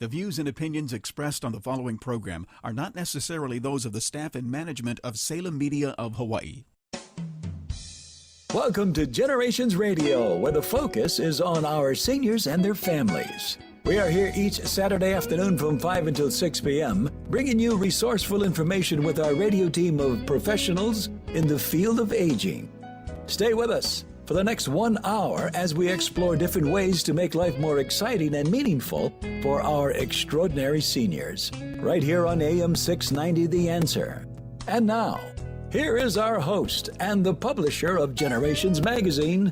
The views and opinions expressed on the following program are not necessarily those of the staff and management of Salem Media of Hawaii. Welcome to Generations Radio, where the focus is on our seniors and their families. We are here each Saturday afternoon from 5 until 6 p.m., bringing you resourceful information with our radio team of professionals in the field of aging. Stay with us for the next 1 hour as we explore different ways to make life more exciting and meaningful for our extraordinary seniors. Right here on AM 690 The Answer. And now, here is our host and the publisher of Generations Magazine,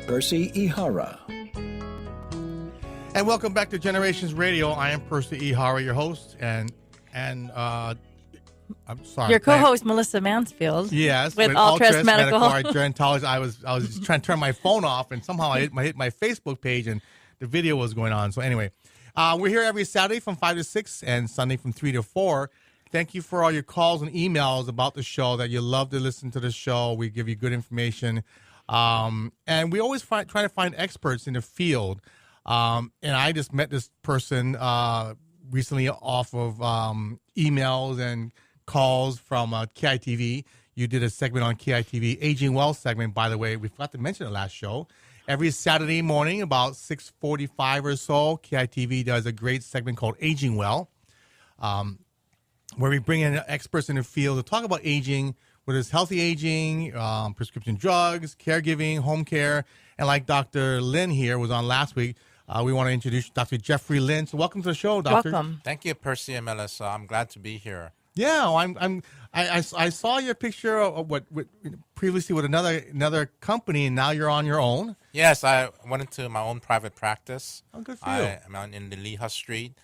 Percy Ihara. And welcome back to Generations Radio. I am Percy Ihara, your host, and I'm sorry. Your co-host, Melissa Mansfield. Yes, with Altress Medical Gerontology. I was just trying to turn my phone off, and somehow I hit my Facebook page, and the video was going on. So anyway, we're here every Saturday from 5 to 6 and Sunday from 3 to 4. Thank you for all your calls and emails about the show, that you love to listen to the show. We give you good information. And we always try to find experts in the field. And I just met this person recently off of emails and calls from KITV. You did a segment on KITV, Aging Well segment, by the way. We forgot to mention the last show. Every Saturday morning, about 6:45 or so, KITV does a great segment called Aging Well, where we bring in experts in the field to talk about aging, whether it's healthy aging, prescription drugs, caregiving, home care. And like Dr. Lynn here was on last week, we want to introduce Dr. Jeffrey Lynn. So welcome to the show, Doctor. Welcome. Thank you, Percy and Melissa. I'm glad to be here. Yeah, I saw your picture of what previously with another company, and now you're on your own. Yes, I went into my own private practice. Oh, good for you. I'm in the Liha Street,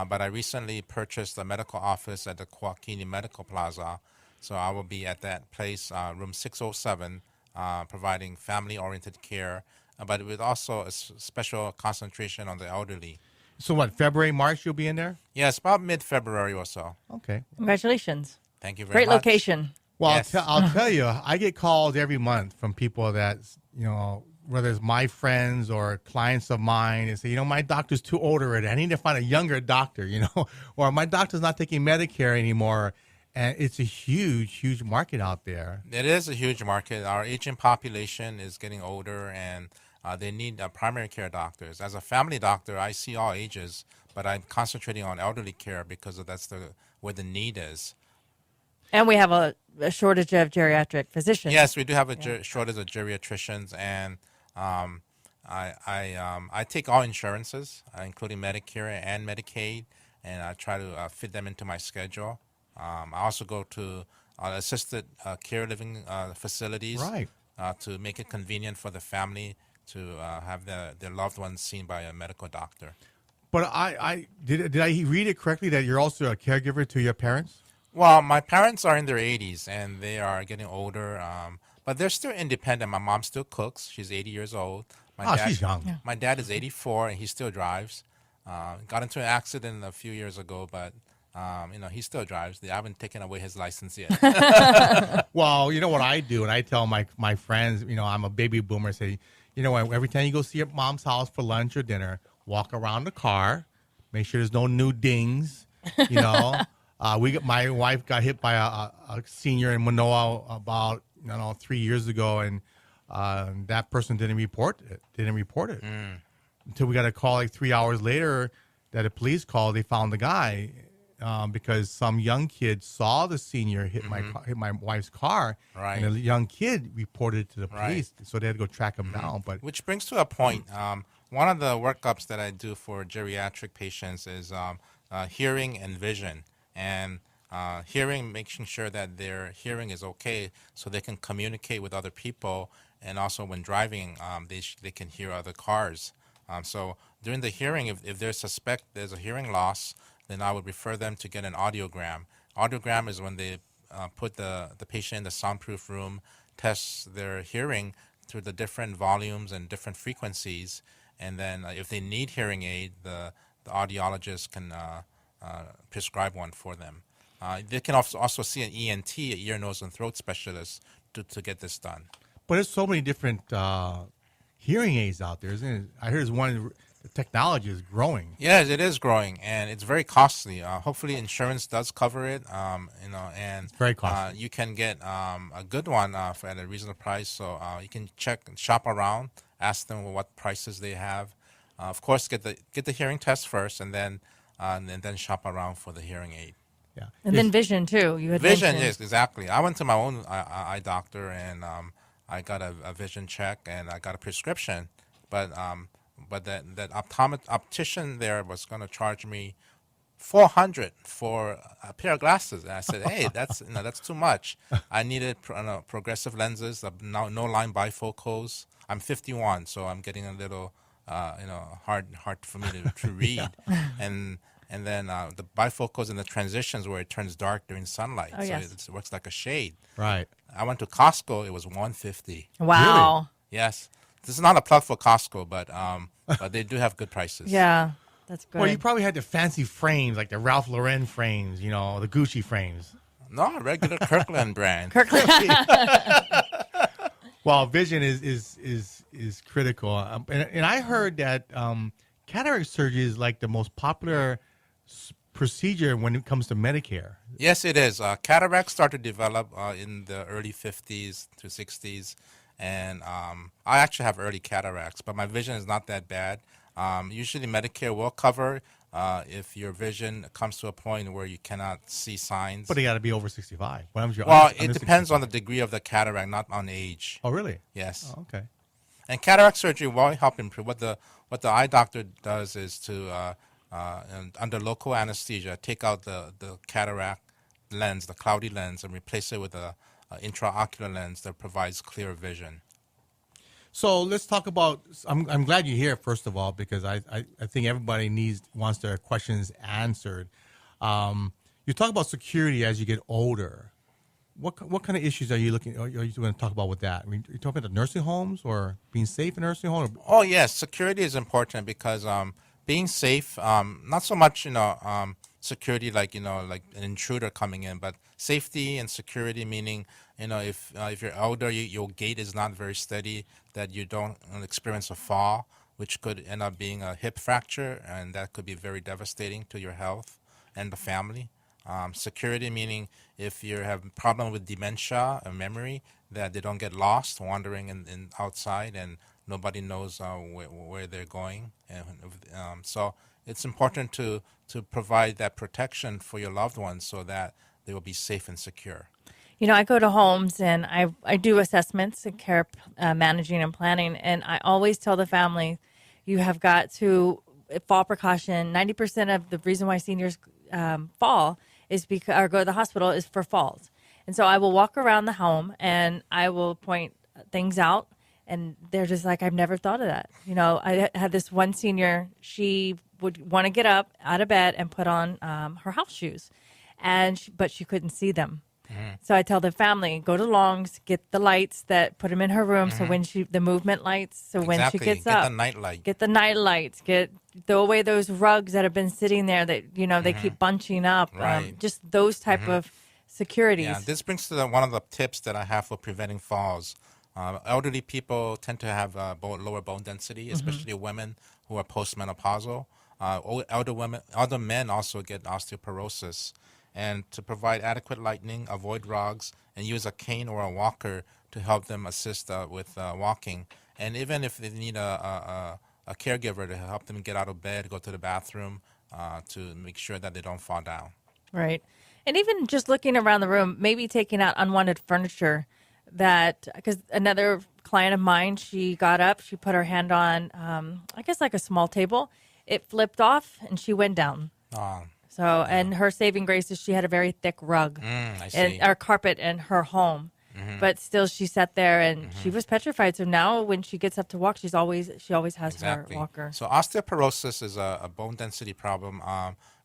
but I recently purchased a medical office at the Kuakini Medical Plaza. So I will be at that place, room 607, providing family-oriented care, but with also a special concentration on the elderly. So what, February, March you'll be in there? Yes, about mid-February or so. Okay. Congratulations. Thank you very Great much. location. Well, Yes. I'll tell you, I get calls every month from people that, whether it's my friends or clients of mine, and say, my doctor's too old already. I need to find a younger doctor, or my doctor's not taking Medicare anymore. And it's a huge, huge market out there. It is a huge market. Our aging population is getting older, and they need primary care doctors. As a family doctor, I see all ages, but I'm concentrating on elderly care because that's where the need is. And we have a shortage of geriatric physicians. Yes, we do have a shortage of geriatricians, and I take all insurances, including Medicare and Medicaid, and I try to fit them into my schedule. I also go to assisted care living facilities, Right. To make it convenient for the family to have their loved ones seen by a medical doctor. But did I read it correctly that you're also a caregiver to your parents? Well, my parents are in their 80s, and they are getting older, but they're still independent. My mom still cooks. She's 80 years old. She's young. Yeah. My dad is 84, and he still drives. Got into an accident a few years ago, but he still drives. They haven't taken away his license yet. Well, you know what I do, and I tell my friends, I'm a baby boomer, say, every time you go see your mom's house for lunch or dinner, walk around the car, make sure there's no new dings, my wife got hit by a senior in Manoa about 3 years ago, and that person didn't report it. Until we got a call like 3 hours later that a police called. They found the guy because some young kid saw the senior hit my wife's car, Right. and the young kid reported it to the Right. police, so they had to go track him down. But Which brings to a point. One of the workups that I do for geriatric patients is hearing and vision. And hearing, making sure that their hearing is okay so they can communicate with other people. And also when driving, they can hear other cars. So during the hearing, if they suspect there's a hearing loss, then I would refer them to get an audiogram. Audiogram is when they put the patient in the soundproof room, test their hearing through the different volumes and different frequencies. And then if they need hearing aid, the audiologist can prescribe one for them. They can also see an ENT, an ear, nose, and throat specialist, to get this done. there's so many different hearing aids out there, isn't it? I heard there's one the technology is growing. Yes, it is growing, and it's very costly. Hopefully, insurance does cover it. And Very costly. you can get a good one at a reasonable price. So you can shop around, ask them what prices they have. Of course, get the hearing test first, and then shop around for the hearing aid. Yeah. And then vision too. You had Vision, mentioned. yes, exactly. I went to my own eye doctor, and I got a vision check, and I got a prescription, but that optician there was going to charge me $400 for a pair of glasses. And I said, hey, that's too much. I needed progressive lenses, no line bifocals. I'm 51, so I'm getting a little hard for me to read, and then the bifocals and the transitions where it turns dark during sunlight, Oh, so yes. it works like a shade. Right. I went to Costco; it was $150. Wow. Yes, this is not a plug for Costco, but they do have good prices. Yeah, that's good. Well, you probably had the fancy frames, like the Ralph Lauren frames, the Gucci frames. No, a regular Kirkland brand. Well, vision is critical, and I heard that cataract surgery is like the most popular procedure when it comes to Medicare. Yes, it is. Cataracts started to develop in the early 50s to 60s, and I actually have early cataracts, but my vision is not that bad. Usually Medicare will cover if your vision comes to a point where you cannot see signs. But you got to be over 65. What happens if you're Well, under it depends 65? on the degree of the cataract, not on age. Oh, really? Yes. Oh, okay. And cataract surgery will help improve. What the eye doctor does is to, under local anesthesia, take out the cataract lens, the cloudy lens, and replace it with a intraocular lens that provides clear vision. So let's talk about. I'm glad you're here, first of all, because I think everybody wants their questions answered. You talk about security as you get older. What kind of issues are you going to talk about with that? I mean, are you talking about nursing homes or being safe in nursing homes? Oh yes, security is important because being safe, not so much security like like an intruder coming in, but safety and security meaning if you're older, your gait is not very steady, that you don't experience a fall, which could end up being a hip fracture, and that could be very devastating to your health and the family. Security meaning if you have a problem with dementia or memory, that they don't get lost wandering in outside and nobody knows where they're going. And so it's important to provide that protection for your loved ones so that they will be safe and secure. I go to homes and I do assessments and care managing and planning, and I always tell the family, you have got to fall precaution. 90% of the reason why seniors fall is because or go to the hospital is for falls. And so I will walk around the home and I will point things out, and they're just like, I've never thought of that. I had this one senior, she would want to get up out of bed and put on her house shoes, but she couldn't see them. Mm-hmm. So I tell the family, go to Long's, get the lights that put them in her room. Mm-hmm. So when the movement lights, so when she gets up, get the night light. Get the night lights, throw away those rugs that have been sitting there that, they keep bunching up. Right. Just those type of securities. Yeah, this brings to one of the tips that I have for preventing falls. Elderly people tend to have lower bone density, especially women who are postmenopausal. Older men also get osteoporosis. And to provide adequate lighting, avoid rugs, and use a cane or a walker to help them assist with walking. And even if they need a caregiver to help them get out of bed, go to the bathroom, to make sure that they don't fall down. Right. And even just looking around the room, maybe taking out unwanted furniture. Because another client of mine, she got up, she put her hand on, I guess like a small table. It flipped off and she went down. Oh. So, and her saving grace is she had a very thick rug or carpet in her home. Mm-hmm. But still, she sat there and she was petrified. So now when she gets up to walk, she always has her walker. So osteoporosis is a bone density problem.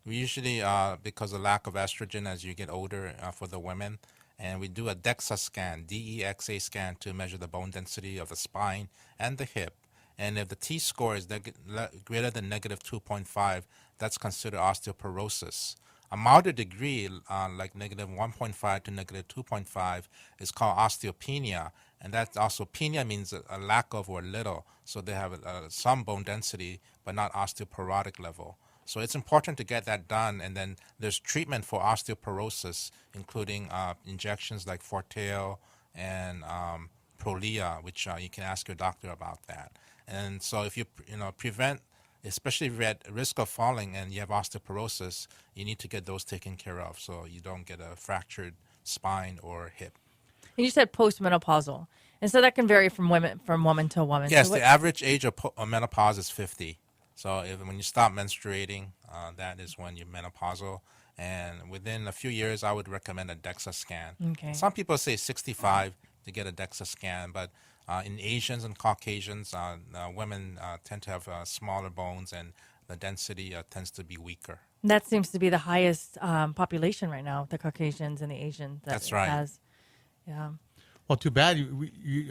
We usually, because of lack of estrogen as you get older for the women, and we do a DEXA scan, DEXA scan, to measure the bone density of the spine and the hip. And if the T-score is greater than negative 2.5, that's considered osteoporosis. A milder degree, like negative 1.5 to negative 2.5, is called osteopenia. And that's also, penia means a lack of or little. So they have some bone density, but not osteoporotic level. So it's important to get that done. And then there's treatment for osteoporosis, including injections like Forteo and Prolia, which you can ask your doctor about that. And so if you prevent, especially if you're at risk of falling and you have osteoporosis, you need to get those taken care of so you don't get a fractured spine or hip. And you said postmenopausal, and so that can vary from woman to woman. Yes, So the average age of menopause is 50. So when you stop menstruating, that is when you're menopausal. And within a few years, I would recommend a DEXA scan. Okay. Some people say 65 to get a DEXA scan, but in Asians and Caucasians, women tend to have smaller bones and the density tends to be weaker. That seems to be the highest population right now, the Caucasians and the Asians. That's right. Yeah. Well, too bad.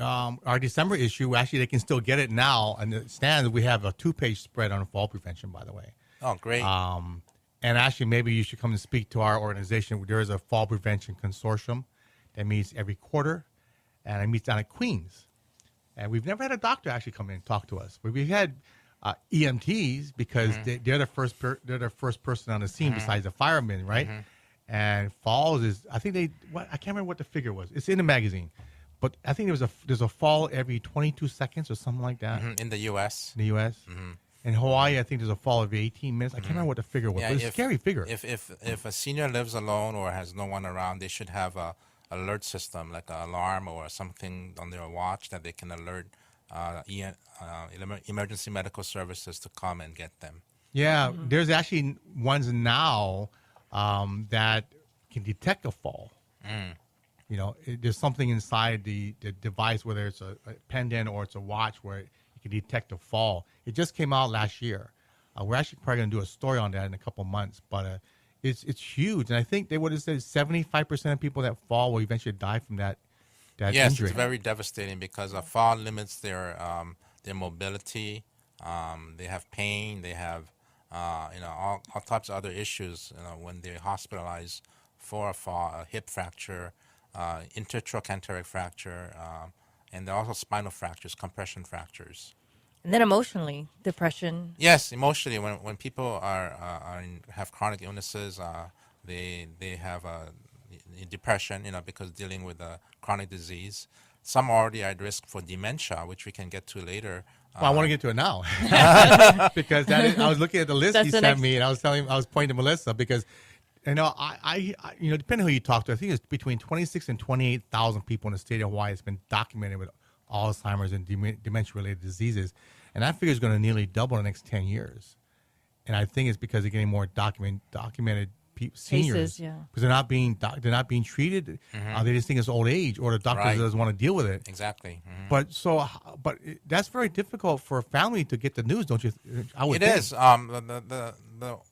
Our December issue, actually, they can still get it now. And it stands, we have a 2-page spread on fall prevention, by the way. Oh, great. And actually, maybe you should come and speak to our organization. There is a fall prevention consortium that meets every quarter, and it meets down at Queens. And we've never had a doctor actually come in and talk to us. But we've had EMTs because they're the first person on the scene besides the firemen, right? And falls is, I think I can't remember what the figure was. It's in the magazine, but I think there's a fall every 22 seconds or something like that. In the U.S. In the U.S. In Hawaii, I think there's a fall every 18 minutes. I can't remember what the figure was, but it's a scary figure. If a senior lives alone or has no one around, they should have a alert system like an alarm or something on their watch that they can alert emergency medical services to come and get them. Yeah, there's actually ones now that can detect a fall. There's something inside the device, whether it's a pendant or it's a watch, where it can detect a fall. It just came out last year. We're actually probably going to do a story on that in a couple months, but it's huge. And I think they would have said 75% of people that fall will eventually die from that yes, injury. It's very devastating because a fall limits their mobility. They have pain. They have all types of other issues when they're hospitalized for a fall, a hip fracture, intertrochanteric fracture, and there are also spinal fractures, compression fractures. And then emotionally, depression. Yes, emotionally, when people have chronic illnesses, they have depression, because dealing with a chronic disease. Some are already at risk for dementia, which we can get to later. Well, I want to get to it now because I was looking at the list he sent me, and I was pointing to Melissa because, I depending on who you talk to, I think it's between 26 and 28,000 people in the state of Hawaii has been documented with Alzheimer's and dementia-related diseases, and that figure is going to nearly double in the next 10 years. And I think it's because they're getting more documented seniors, Cases, yeah. because they're not being treated. They just think it's old age, or the doctor doesn't want to deal with it. Exactly. But that's very difficult for a family to get the news, don't you? It is. The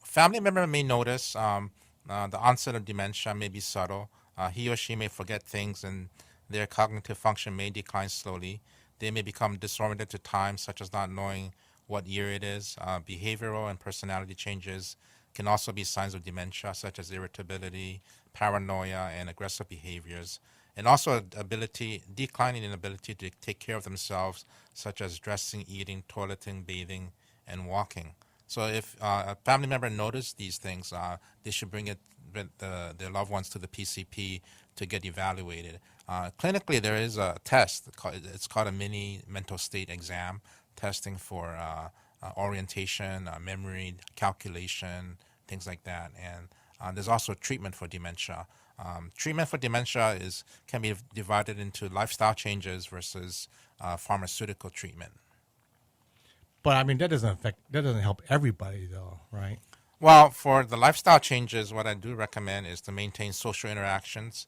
family member may notice the onset of dementia may be subtle. He or she may forget things, and their cognitive function may decline slowly. They may become disoriented to time, such as not knowing what year it is. Behavioral and personality changes can also be signs of dementia, such as irritability, paranoia, and aggressive behaviors. And also declining in ability to take care of themselves, such as dressing, eating, toileting, bathing, and walking. So if a family member noticed these things, they should bring their loved ones to the PCP to get evaluated. Clinically, there is a test. It's called a mini mental state exam, testing for orientation, memory, calculation, things like that. And there's also treatment for dementia. Treatment for dementia can be divided into lifestyle changes versus pharmaceutical treatment. But I mean, that doesn't help everybody, though, right? Well, for the lifestyle changes, what I do recommend is to maintain social interactions,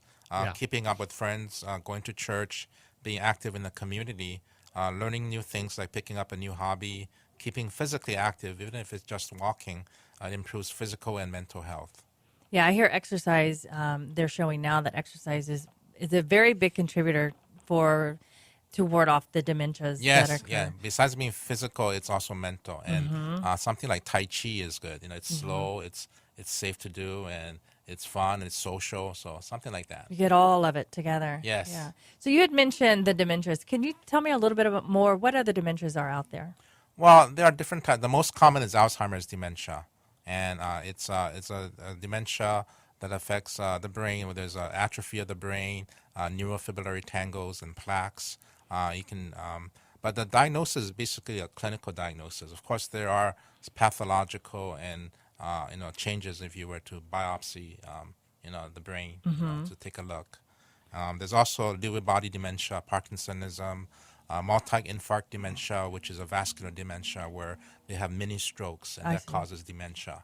keeping up with friends, going to church, being active in the community, learning new things like picking up a new hobby, keeping physically active, even if it's just walking. It improves physical and mental health. Yeah, I hear exercise. They're showing now that exercise is a very big contributor to ward off the dementias. Yes, yeah. Besides being physical, it's also mental, and something like Tai Chi is good. It's slow, it's it's safe to do, and it's fun, it's social, so something like that. You get all of it together. Yes. Yeah. So you had mentioned the dementias. Can you tell me a little bit about more what other dementias are out there? Well, there are different types. The most common is Alzheimer's dementia, and it's a dementia that affects the brain, where there's atrophy of the brain, neurofibrillary tangles and plaques. But the diagnosis is basically a clinical diagnosis. Of course, there are pathological and changes if you were to biopsy, the brain, to take a look. There's also Lewy body dementia, Parkinsonism, multi-infarct dementia, which is a vascular dementia where they have mini strokes, and I that see. causes dementia.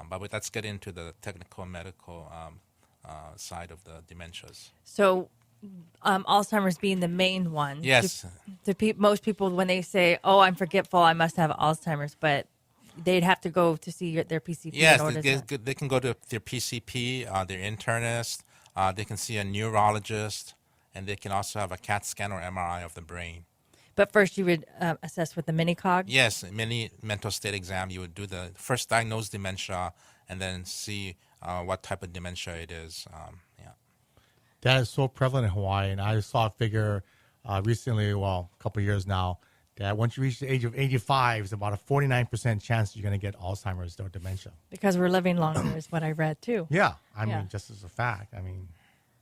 But let's get into the technical medical side of the dementias. So Alzheimer's being the main one. Yes. Most people, when they say, "Oh, I'm forgetful, I must have Alzheimer's," but they'd have to go to see their PCP. Yes, in order to... they can go to their PCP, their internist. They can see a neurologist, and they can also have a CAT scan or MRI of the brain. But first, you would assess with the mini cog. Yes, mini mental state exam. You would do the first diagnose dementia, and then see what type of dementia it is. Yeah. That is so prevalent in Hawaii, and I saw a figure recently, well, a couple of years now, that once you reach the age of 85, it's about a 49% chance you're going to get Alzheimer's or dementia. Because we're living longer, is what I read too. Yeah, I Yeah. mean, just as a fact. I mean,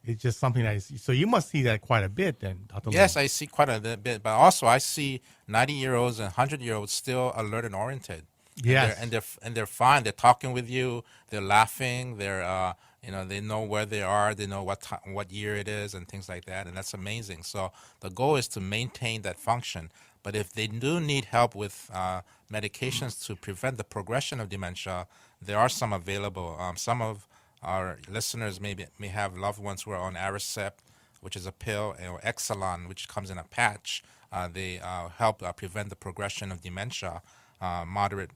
it's just something that is, so you must see that quite a bit then, Dr. Yes, Lin. I see quite a bit, but also I see 90-year-olds and 100-year-olds still alert and oriented. Yes. and they're fine. They're talking with you. They're laughing. They're they know where they are. They know what year it is and things like that. And that's amazing. So the goal is to maintain that function. But if they do need help with medications to prevent the progression of dementia, there are some available. Some of our listeners may have loved ones who are on Aricept, which is a pill, or Exelon, which comes in a patch. They help prevent the progression of dementia, mild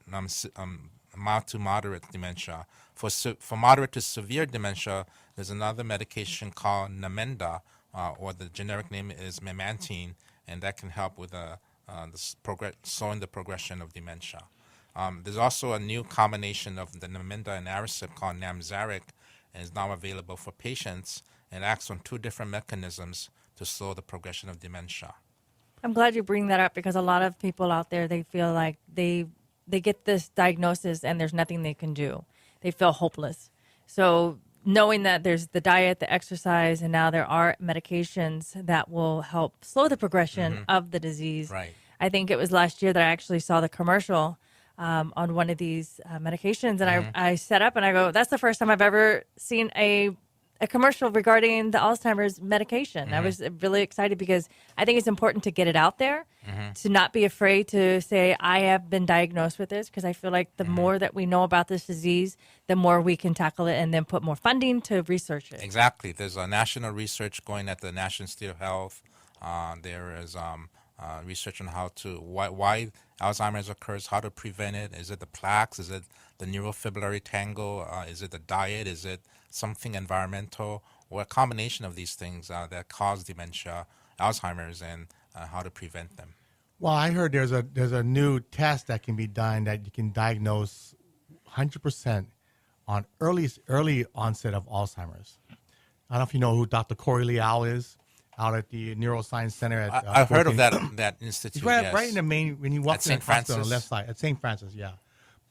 to moderate dementia. For moderate to severe dementia, there's another medication called Namenda, or the generic name is memantine, and that can help with slowing the progression of dementia. There's also a new combination of the Namenda and Aricept called Namzaric, and is now available for patients, and acts on two different mechanisms to slow the progression of dementia. I'm glad you bring that up because a lot of people out there, they feel like they get this diagnosis and there's nothing they can do. They feel hopeless. So knowing that there's the diet, the exercise, and now there are medications that will help slow the progression of the disease. Right. I think it was last year that I actually saw the commercial on one of these medications, and I set up and I go, that's the first time I've ever seen a commercial regarding the Alzheimer's medication. I was really excited because I think it's important to get it out there, to not be afraid to say, I have been diagnosed with this, because I feel like the more that we know about this disease, the more we can tackle it and then put more funding to research it. Exactly. There's a national research going at the National Institute of Health. There is research on why Alzheimer's occurs, how to prevent it. Is it the plaques? Is it the neurofibrillary tangle? Is it the diet? Is it something environmental, or a combination of these things that cause dementia, Alzheimer's, and how to prevent them? Well, I heard there's a new test that can be done that you can diagnose 100% on early onset of Alzheimer's. I don't know if you know who Dr. Corey Leal is, out at the Neuroscience Center at I've heard of Fort that institute. He's right, yes. right in the main, when you walk At in the St. hospital on the left Francis? side, at St. Francis, yeah.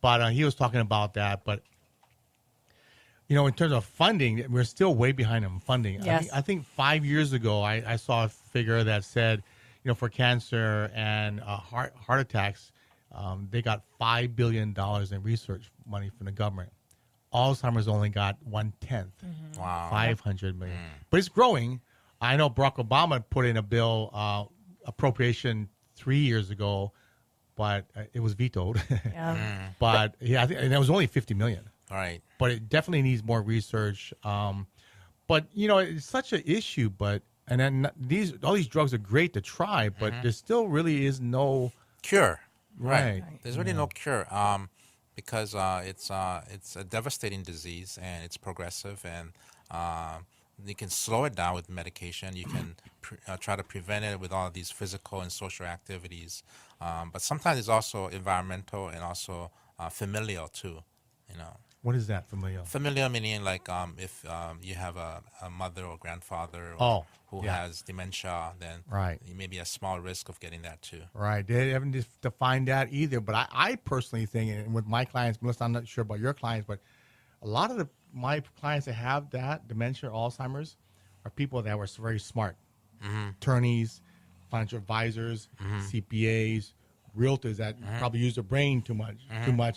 But he was talking about that. But, in terms of funding, we're still way behind on funding. Yes. I think 5 years ago, I saw a figure that said, for cancer and heart attacks, they got $5 billion in research money from the government. Alzheimer's only got 1/10, Wow. 500 million. But it's growing. I know Barack Obama put in a bill, appropriation 3 years ago, but it was vetoed. Yeah. But yeah, and it was only 50 million. All right. But it definitely needs more research. But it's such an issue. But and then all these drugs are great to try, but there still really is no Cure. right. There's really no cure because it's a devastating disease, and it's progressive, and you can slow it down with medication. You can try to prevent it with all of these physical and social activities. But sometimes it's also environmental and also familial too. What is that, familial? Familial meaning like if you have a mother or grandfather who yeah. has dementia, then Right. you may be a small risk of getting that too. Right. They haven't defined that either. But I personally think, and with my clients, Melissa, I'm not sure about your clients, but a lot of my clients that have that dementia or Alzheimer's are people that were very smart. Attorneys, financial advisors, CPAs, realtors that probably use their brain too much,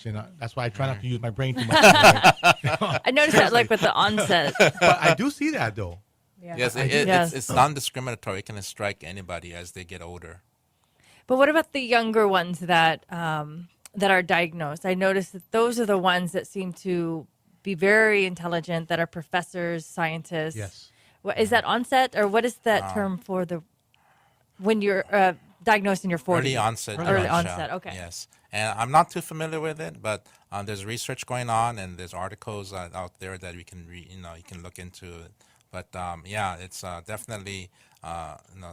and that's why I try not to use my brain too much. I noticed that, like with the onset. But I do see that though. Yeah. Yes, Yes. it's non-discriminatory. It can strike anybody as they get older. But what about the younger ones that are diagnosed? I noticed that those are the ones that seem to be very intelligent, that are professors, scientists. Yes. What, is that onset, or what is that term for when you're diagnosed in your 40s? Early onset. Early dementia. onset, okay. Yes, and I'm not too familiar with it, but there's research going on, and there's articles out there that we can read. You can look into it. But yeah, it's definitely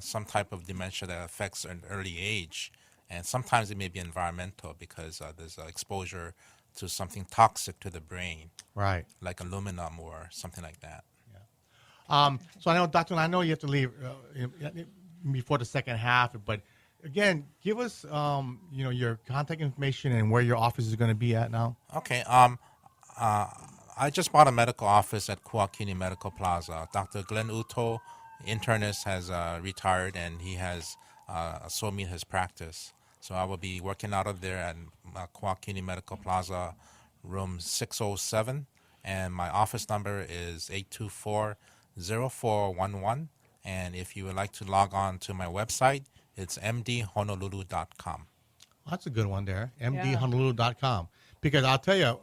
some type of dementia that affects an early age, and sometimes it may be environmental because there's exposure to something toxic to the brain, Right. like aluminum or something like that. So I know, Doctor, I know you have to leave before the second half, but again, give us your contact information and where your office is going to be at now. Okay. I just bought a medical office at Kuakini Medical Plaza. Dr. Glenn Uto, internist, has retired, and he has sold me his practice. So I will be working out of there at Kuakini Medical Plaza, room 607, and my office number is 824-0411. And if you would like to log on to my website, it's mdhonolulu.com. That's a good one there, mdhonolulu.com. Because I'll tell you,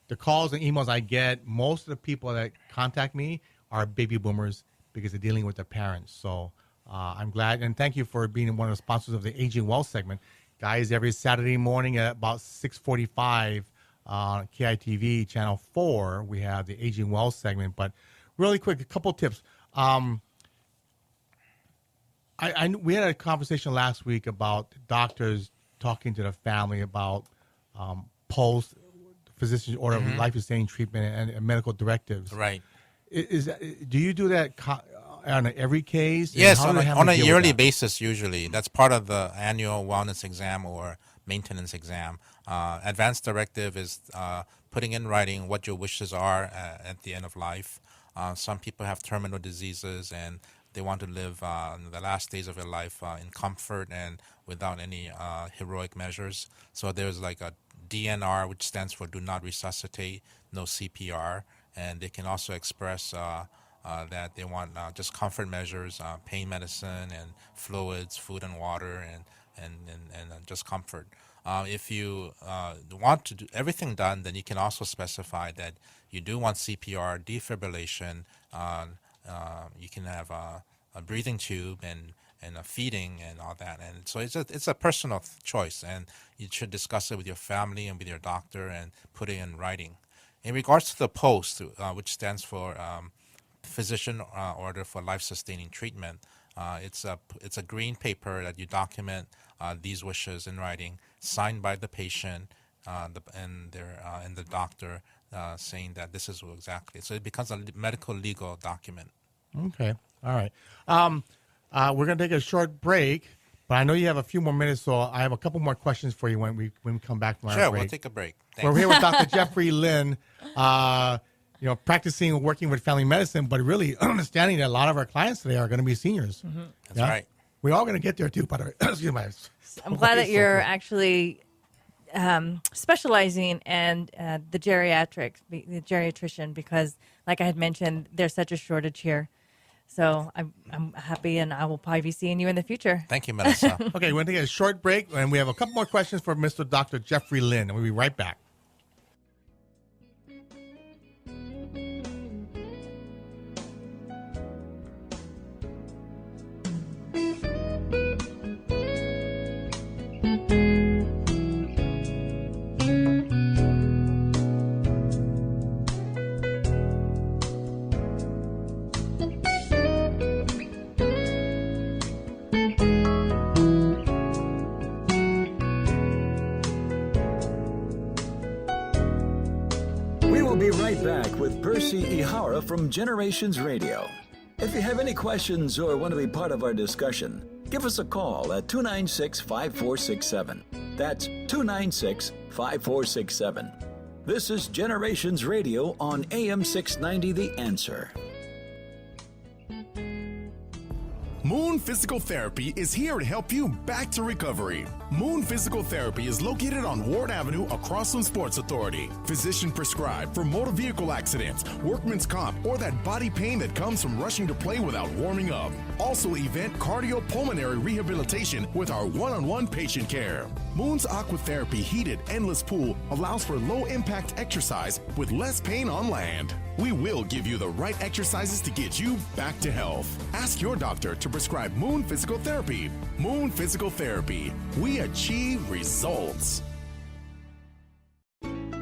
the calls and emails I get, most of the people that contact me are baby boomers because they're dealing with their parents. So I'm glad, and thank you for being one of the sponsors of the Aging Well segment. Guys, every Saturday morning at about 6:45 on KITV Channel 4, we have the Aging Well segment. But really quick, a couple tips. We had a conversation last week about doctors talking to the family about post physician's order of life-sustaining treatment and medical directives. Right. Do you do that on every case? Yes, on a yearly basis usually. That's part of the annual wellness exam or maintenance exam. Advancce directive is putting in writing what your wishes are at the end of life. Some people have terminal diseases and they want to live the last days of their life in comfort and without any heroic measures. So there's like a DNR, which stands for Do Not Resuscitate, no CPR, and they can also express that they want just comfort measures, pain medicine and fluids, food and water, and just comfort. If you want to do everything done, then you can also specify that you do want CPR, defibrillation. You can have a breathing tube and a feeding and all that. And so it's a personal choice, and you should discuss it with your family and with your doctor and put it in writing. In regards to the POST, which stands for Physician Order for Life-Sustaining Treatment, it's a green paper that you document these wishes in writing, signed by the patient and the doctor, saying that this is exactly. So it becomes a medical legal document. Okay. All right. We're going to take a short break, but I know you have a few more minutes, so I have a couple more questions for you when we come back from our break. Sure, we'll take a break. Thanks. We're here with Dr. Jeffrey Lin, practicing and working with family medicine, but really understanding that a lot of our clients today are going to be seniors. Mm-hmm. That's right. We're all going to get there too, by the way. Excuse me. I'm glad that you're actually specializing in the geriatrician, because, like I had mentioned, there's such a shortage here. So I'm happy, and I will probably be seeing you in the future. Thank you, Melissa. Okay, we're going to take a short break, and we have a couple more questions for Mr. Dr. Jeffrey Lin, and we'll be right back. We'll be right back with Percy Ihara from Generations Radio. If you have any questions or want to be part of our discussion, give us a call at 296-5467. That's 296-5467. This is Generations Radio on AM 690 The Answer. Moon Physical Therapy is here to help you back to recovery. Moon Physical Therapy is located on Ward Avenue across from Sports Authority. Physician prescribed for motor vehicle accidents, workman's comp, or that body pain that comes from rushing to play without warming up. Also event cardiopulmonary rehabilitation with our one-on-one patient care. Moon's Aquatherapy heated endless pool allows for low-impact exercise with less pain on land. We will give you the right exercises to get you back to health. Ask your doctor to prescribe Moon Physical Therapy. Moon Physical Therapy. We achieve results.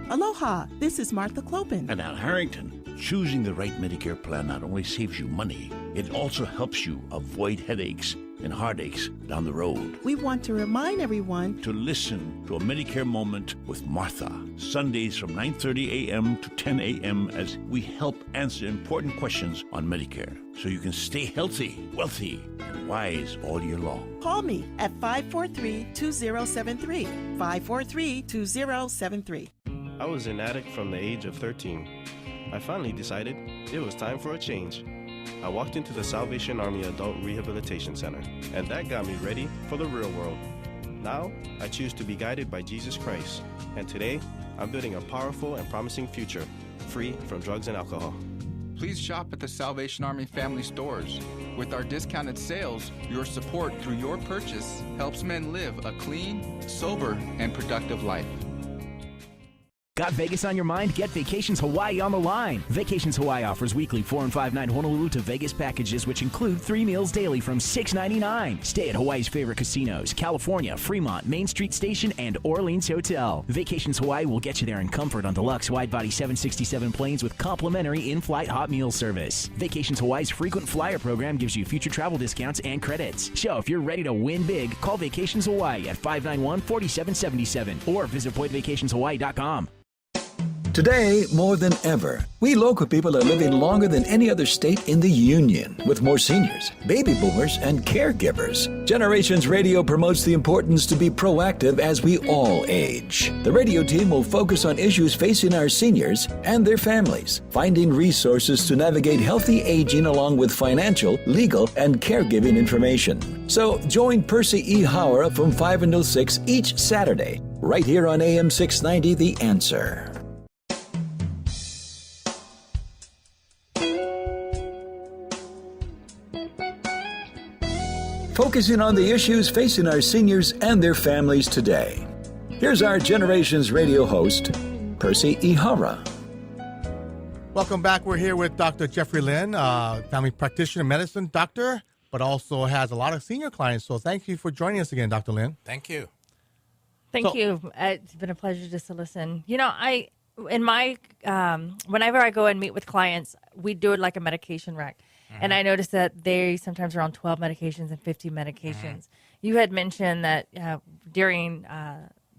Aloha, this is Martha Clopin. And Al Harrington. Choosing the right Medicare plan not only saves you money, it also helps you avoid headaches and heartaches down the road. We want to remind everyone to listen to a Medicare Moment with Martha, Sundays from 9:30 a.m. to 10 a.m. as we help answer important questions on Medicare so you can stay healthy, wealthy, and wise all year long. Call me at 543-2073, 543-2073. I was an addict from the age of 13. I finally decided it was time for a change. I walked into the Salvation Army Adult Rehabilitation Center, and that got me ready for the real world. Now, I choose to be guided by Jesus Christ, and today, I'm building a powerful and promising future, free from drugs and alcohol. Please shop at the Salvation Army family stores. With our discounted sales, your support through your purchase helps men live a clean, sober, and productive life. Got Vegas on your mind? Get Vacations Hawaii on the line. Vacations Hawaii offers weekly 4- and 5-night Honolulu to Vegas packages, which include 3 meals daily from $6.99. Stay at Hawaii's favorite casinos, California, Fremont, Main Street Station, and Orleans Hotel. Vacations Hawaii will get you there in comfort on deluxe wide-body 767 planes with complimentary in-flight hot meal service. Vacations Hawaii's frequent flyer program gives you future travel discounts and credits. So if you're ready to win big, call Vacations Hawaii at 591-4777 or visit pointVacationsHawaii.com. Today, more than ever, we local people are living longer than any other state in the Union, with more seniors, baby boomers, and caregivers. Generations Radio promotes the importance to be proactive as we all age. The radio team will focus on issues facing our seniors and their families, finding resources to navigate healthy aging along with financial, legal, and caregiving information. So join Percy Ihara from 5 until 6 each Saturday, right here on AM 690 The Answer. Focusing on the issues facing our seniors and their families today. Here's our Generations Radio host, Percy Ihara. Welcome back. We're here with Dr. Jeffrey Lin, family practitioner, medicine doctor, but also has a lot of senior clients. So thank you for joining us again, Dr. Lin. Thank you. Thank you. It's been a pleasure just to listen. You know, whenever I go and meet with clients, we do it like a medication rack. And I noticed that they sometimes are on 12 medications and 15 medications. You had mentioned that during,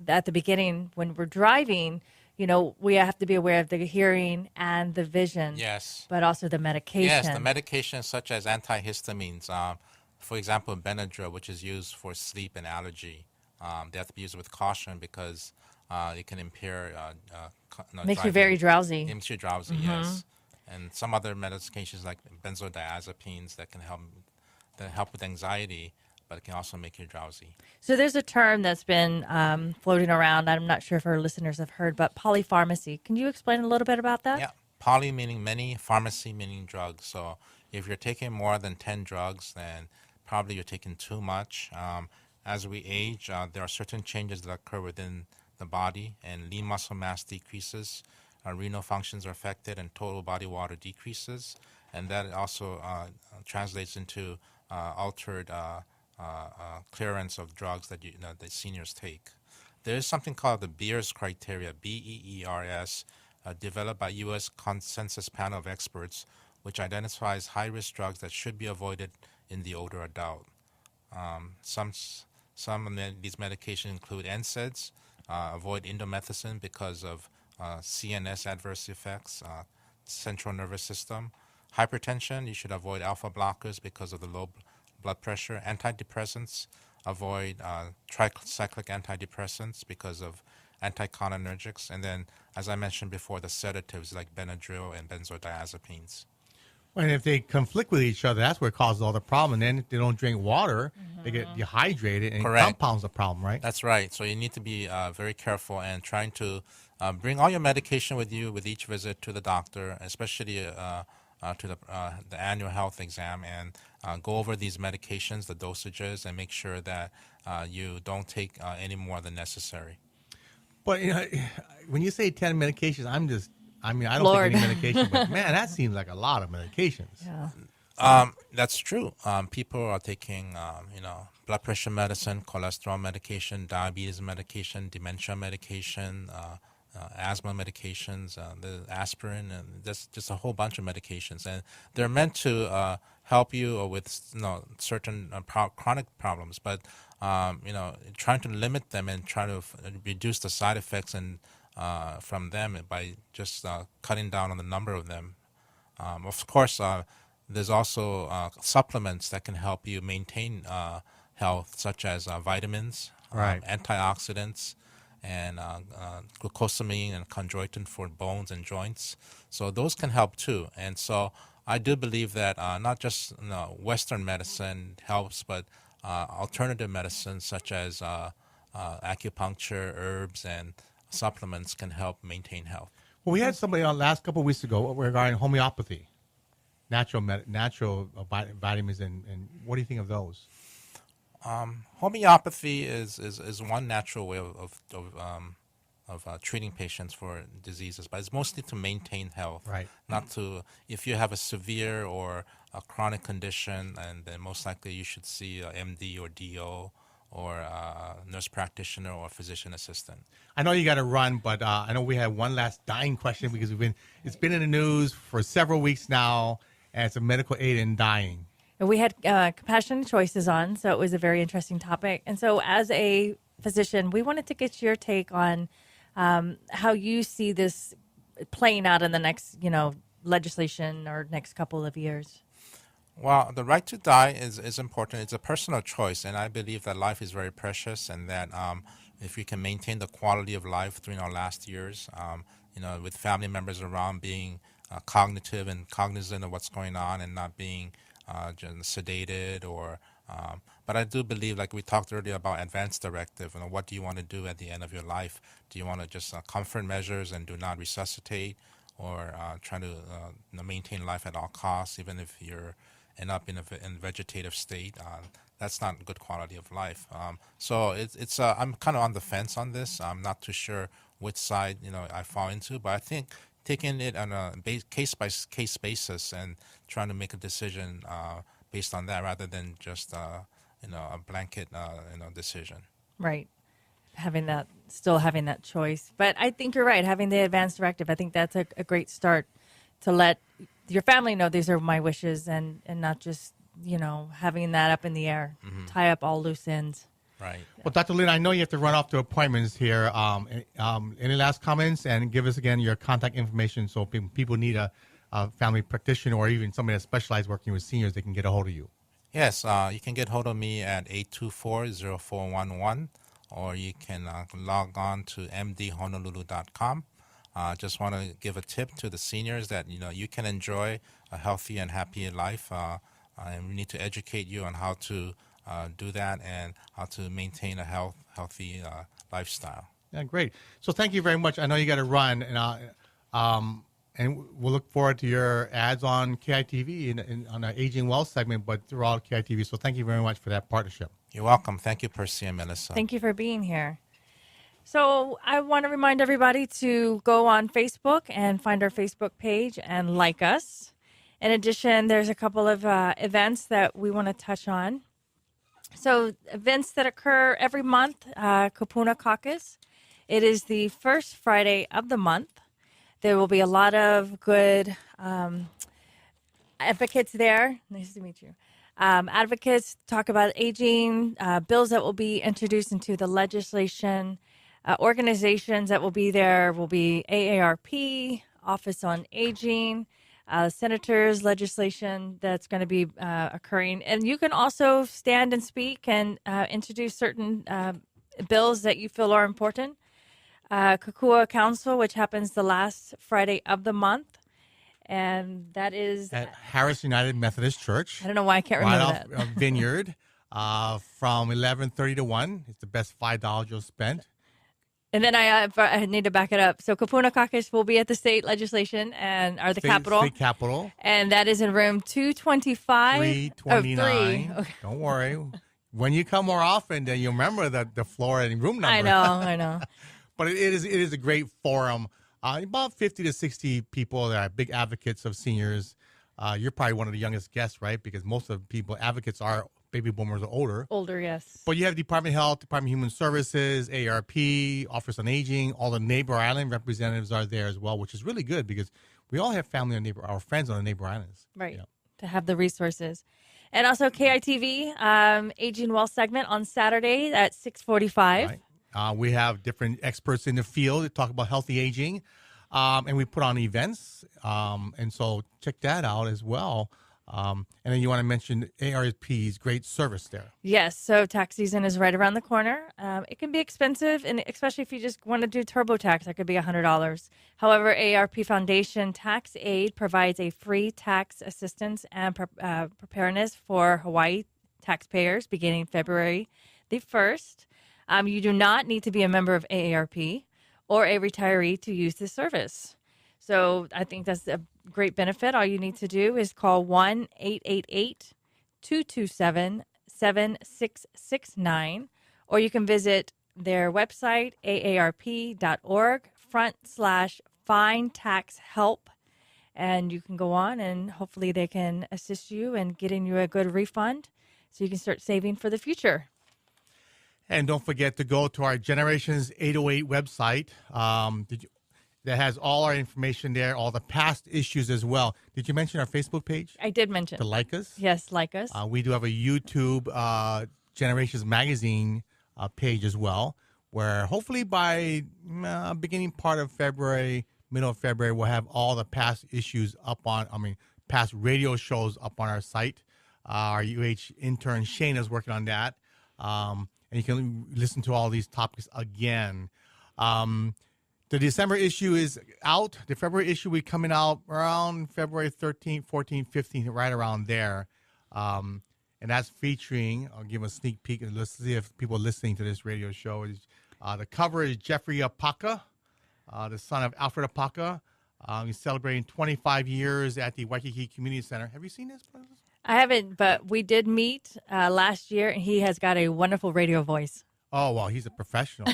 at the beginning, when we're driving, you know, we have to be aware of the hearing and the vision. Yes. But also the medication. Yes, the medications such as antihistamines. For example, Benadryl, which is used for sleep and allergy. They have to be used with caution because it can impair Makes you very drowsy. It makes you drowsy, yes. And some other medications like benzodiazepines that can help with anxiety, but it can also make you drowsy. So there's a term that's been floating around. I'm not sure if our listeners have heard, but polypharmacy. Can you explain a little bit about that? Yeah, poly meaning many, pharmacy meaning drugs. So if you're taking more than 10 drugs, then probably you're taking too much. As we age, there are certain changes that occur within the body, and lean muscle mass decreases. Renal functions are affected and total body water decreases, and that also translates into altered clearance of drugs that that seniors take. There is something called the Beers criteria, BEERS, developed by U.S. Consensus Panel of Experts, which identifies high-risk drugs that should be avoided in the older adult. Some of these medications include NSAIDs, avoid indomethacin because of CNS adverse effects, central nervous system. Hypertension, you should avoid alpha blockers because of the low blood pressure. Antidepressants, avoid tricyclic antidepressants because of anticholinergics. And then, as I mentioned before, the sedatives like Benadryl and benzodiazepines. And if they conflict with each other, that's where it causes all the problem. And then if they don't drink water, they get dehydrated and Correct. it compounds the problem, right? That's right. So you need to be very careful and trying to bring all your medication with you with each visit to the doctor, especially to the annual health exam, and go over these medications, the dosages, and make sure that you don't take any more than necessary. But when you say 10 medications, I don't Lord. take any medication, but man, that seems like a lot of medications. Yeah. That's true. People are taking, blood pressure medicine, cholesterol medication, diabetes medication, dementia medication, asthma medications, the aspirin, and just a whole bunch of medications, and they're meant to help you with certain chronic problems, but trying to limit them and try to reduce the side effects and from them by just cutting down on the number of them. Of course, there's also supplements that can help you maintain health, such as vitamins, Right. antioxidants, and glucosamine and chondroitin for bones and joints. So those can help too. And so I do believe that not just Western medicine helps, but alternative medicine such as acupuncture, herbs, and supplements can help maintain health. Well, we had somebody on last couple of weeks ago regarding homeopathy, natural vitamins, and what do you think of those? Homeopathy is one natural way of treating patients for diseases, but it's mostly to maintain health, Right. not to, if you have a severe or a chronic condition, and then most likely you should see a MD or DO or a nurse practitioner or physician assistant. I know you got to run, but I know we have one last dying question because it's been in the news for several weeks now, and it's a medical aid in dying. And we had Compassionate Choices on, so it was a very interesting topic. And so as a physician, we wanted to get your take on how you see this playing out in the next, legislation or next couple of years. Well, the right to die is important. It's a personal choice, and I believe that life is very precious, and that if we can maintain the quality of life during our last years, with family members around, being cognitive and cognizant of what's going on and not being sedated or but I do believe, like we talked earlier about advance directive, what do you want to do at the end of your life? Do you want to just comfort measures and do not resuscitate, or try to maintain life at all costs, even if you're end up in a vegetative state? That's not good quality of life. So it's I'm kind of on the fence on this. I'm not too sure which side I fall into, but I think taking it on a case by case basis and trying to make a decision based on that, rather than just a blanket decision. Right. Still having that choice. But I think you're right. Having the advance directive, I think that's a great start to let your family know these are my wishes, and not just, having that up in the air, tie up all loose ends. Right. Well, Dr. Lin, I know you have to run off to appointments here. Any last comments? And give us again your contact information so people need a family practitioner or even somebody that specializes working with seniors, they can get a hold of you. Yes, you can get hold of me at 824-0411, or you can log on to mdhonolulu.com. Just want to give a tip to the seniors that you can enjoy a healthy and happy life, and we need to educate you on how to do that and how to maintain a healthy lifestyle. Yeah, great. So thank you very much. I know you got to run, and we'll look forward to your ads on KITV on our Aging Well segment, but throughout KITV. So thank you very much for that partnership. You're welcome. Thank you, Percy and Melissa. Thank you for being here. So I want to remind everybody to go on Facebook and find our Facebook page and like us. In addition, there's a couple of events that we want to touch on. So events that occur every month, Kupuna Caucus. It is the first Friday of the month. There will be a lot of good advocates there. Nice to meet you. Advocates talk about aging, bills that will be introduced into the legislation. Organizations that will be there will be AARP, Office on Aging, senators' legislation that's going to be occurring. And you can also stand and speak and introduce certain bills that you feel are important. Kukua Council, which happens the last Friday of the month. And that is at Harris United Methodist Church. I don't know why I can't remember right that. off Vineyard from 11:30 to 1. It's the best $5 you'll spend. And then I need to back it up. So Kapuna Caucus will be at the state legislation or the Capitol. State Capitol. And that is in room 225. 329. Okay. Don't worry. When you come more often, then you remember the floor and room number. I know. But it is a great forum. About 50 to 60 people that are big advocates of seniors. You're probably one of the youngest guests, right? Because most of the people, advocates are baby boomers or older. Older, yes. But you have Department of Health, Department of Human Services, ARP, Office on Aging, all the neighbor island representatives are there as well, which is really good because we all have family on our friends on the neighbor islands. Right. You know. To have the resources. And also KITV, Aging Well segment on Saturday at 6:45. Right. We have different experts in the field that talk about healthy aging, and we put on events. And so check that out as well. And then you want to mention ARP's great service there. Yes, so tax season is right around the corner. It can be expensive, and especially if you just want to do TurboTax, that could be $100. However, ARP Foundation Tax Aid provides a free tax assistance and preparedness for Hawaii taxpayers beginning February the 1st. You do not need to be a member of AARP or a retiree to use this service. So I think that's a great benefit. All you need to do is call 1-888-227-7669, or you can visit their website, aarp.org/find tax help. And you can go on and hopefully they can assist you in getting you a good refund so you can start saving for the future. And don't forget to go to our Generations 808 website. That has all our information there, all the past issues as well. Did you mention our Facebook page? I did mention. To like us? Yes, like us. We do have a YouTube Generations Magazine page as well, where hopefully by beginning part of February, middle of February, we'll have all the past issues past radio shows up on our site. Our UH intern Shane is working on that. And you can listen to all these topics again. The December issue is out. The February issue will be coming out around February 13th, 14th, 15th, right around there. And that's featuring, I'll give a sneak peek, and let's see if people listening to this radio show. The cover is Jeffrey Apaka, the son of Alfred Apaka. He's celebrating 25 years at the Waikiki Community Center. Have you seen this? I haven't, but we did meet last year, and he has got a wonderful radio voice. Oh, well, he's a professional.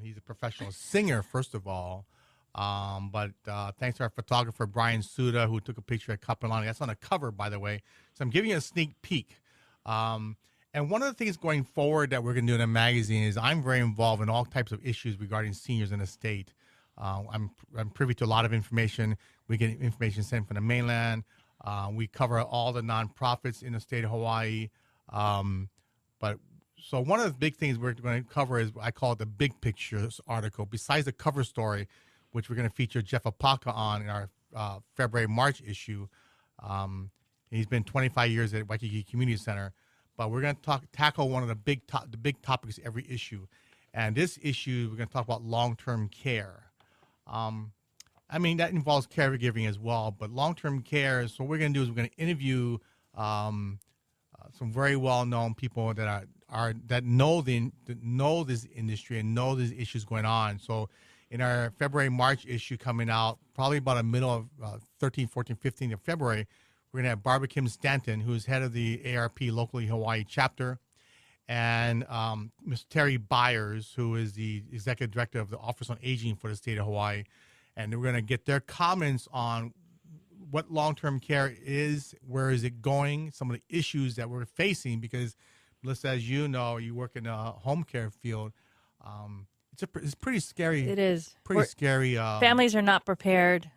He's a professional singer, first of all. But thanks to our photographer, Brian Suda, who took a picture of Kapilani. That's on the cover, by the way. So I'm giving you a sneak peek. And one of the things going forward that we're going to do in the magazine is I'm very involved in all types of issues regarding seniors in the state. I'm privy to a lot of information. We get information sent from the mainland. We cover all the nonprofits in the state of Hawaii. So one of the big things we're going to cover is I call it the big pictures article. Besides the cover story, which we're going to feature Jeff Apaka on in our February-March issue. He's been 25 years at Waikiki Community Center. But we're going to tackle one of the big topics every issue. And this issue, we're going to talk about long-term care. That involves caregiving as well. But long-term care, so what we're going to do is we're going to interview some very well-known people that know this industry and know these issues going on. So in our February-March issue coming out, probably about the middle of 13, 14, 15 of February, we're going to have Barbara Kim Stanton, who is head of the ARP locally Hawaii chapter, and Ms. Terry Byers, who is the executive director of the Office on Aging for the state of Hawaii. And we're going to get their comments on what long-term care is, where is it going, some of the issues that we're facing, because Melissa, as you know, you work in the home care field. It's pretty scary. It is. Pretty scary. Families are not prepared.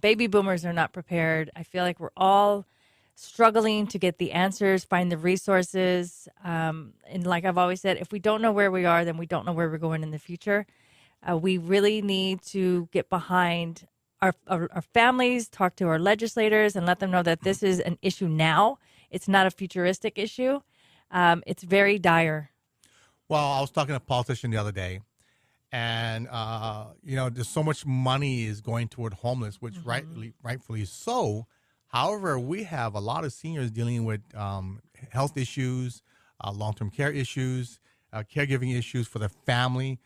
Baby boomers are not prepared. I feel like we're all struggling to get the answers, find the resources. And like I've always said, if we don't know where we are, then we don't know where we're going in the future. We really need to get behind our families, talk to our legislators, and let them know that this is an issue now. It's not a futuristic issue. It's very dire. Well, I was talking to a politician the other day, and there's so much money is going toward homeless, which rightfully so. However, we have a lot of seniors dealing with health issues, long-term care issues, caregiving issues for their family.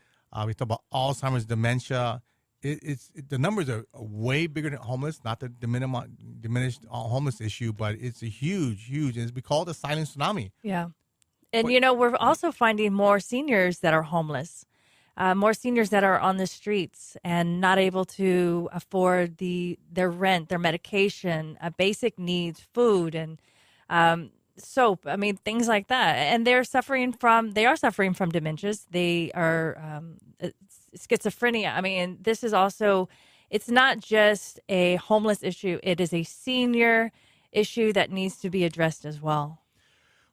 We talk about Alzheimer's, dementia. The numbers are way bigger than homeless, not the diminished homeless issue, but it's a huge, and we call it a silent tsunami. Yeah. And, we're also finding more seniors that are homeless, more seniors that are on the streets and not able to afford their rent, their medication, basic needs, food, and soap. I mean, things like that. And they are suffering from dementias. They are schizophrenia. I mean, this is also, it's not just a homeless issue. It is a senior issue that needs to be addressed as well.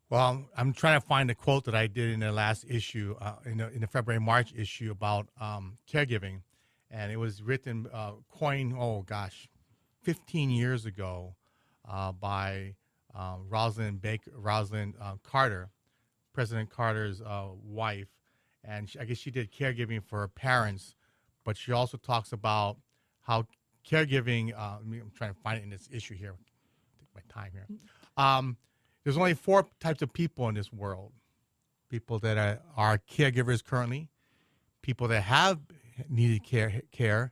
Well, I'm trying to find a quote that I did in the last issue, in the February-March issue about caregiving. And it was written, coined, 15 years ago by Rosalind Carter, President Carter's wife. And I guess she did caregiving for her parents, but she also talks about how caregiving, I'm trying to find it in this issue here. Take my time here. There's only 4 types of people in this world. People that are caregivers currently, people that have needed care,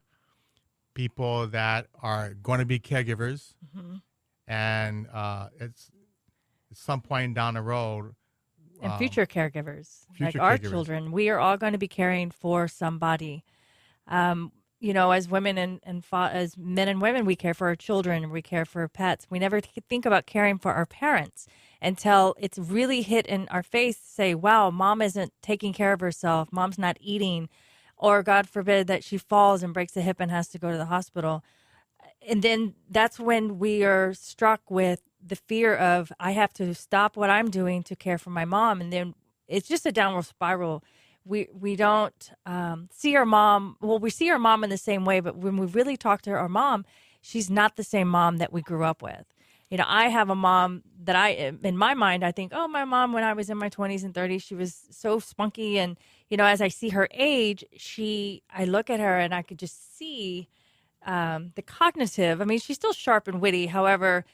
people that are going to be caregivers, and it's at some point down the road. And future caregivers, like our children, we are all going to be caring for somebody. As women and as men and women, we care for our children, we care for our pets. We never think about caring for our parents until it's really hit in our face. Say, wow, mom isn't taking care of herself. Mom's not eating, or God forbid that she falls and breaks a hip and has to go to the hospital. And then that's when we are struck with the fear of, I have to stop what I'm doing to care for my mom. And then it's just a downward spiral. We don't see our mom. Well, we see our mom in the same way, but when we really talk to our mom, she's not the same mom that we grew up with. I have a mom that in my mind, I think, oh, my mom, when I was in my 20s and 30s, she was so spunky. And, as I see her age, I look at her and I could just see the cognitive. I mean, she's still sharp and witty. However,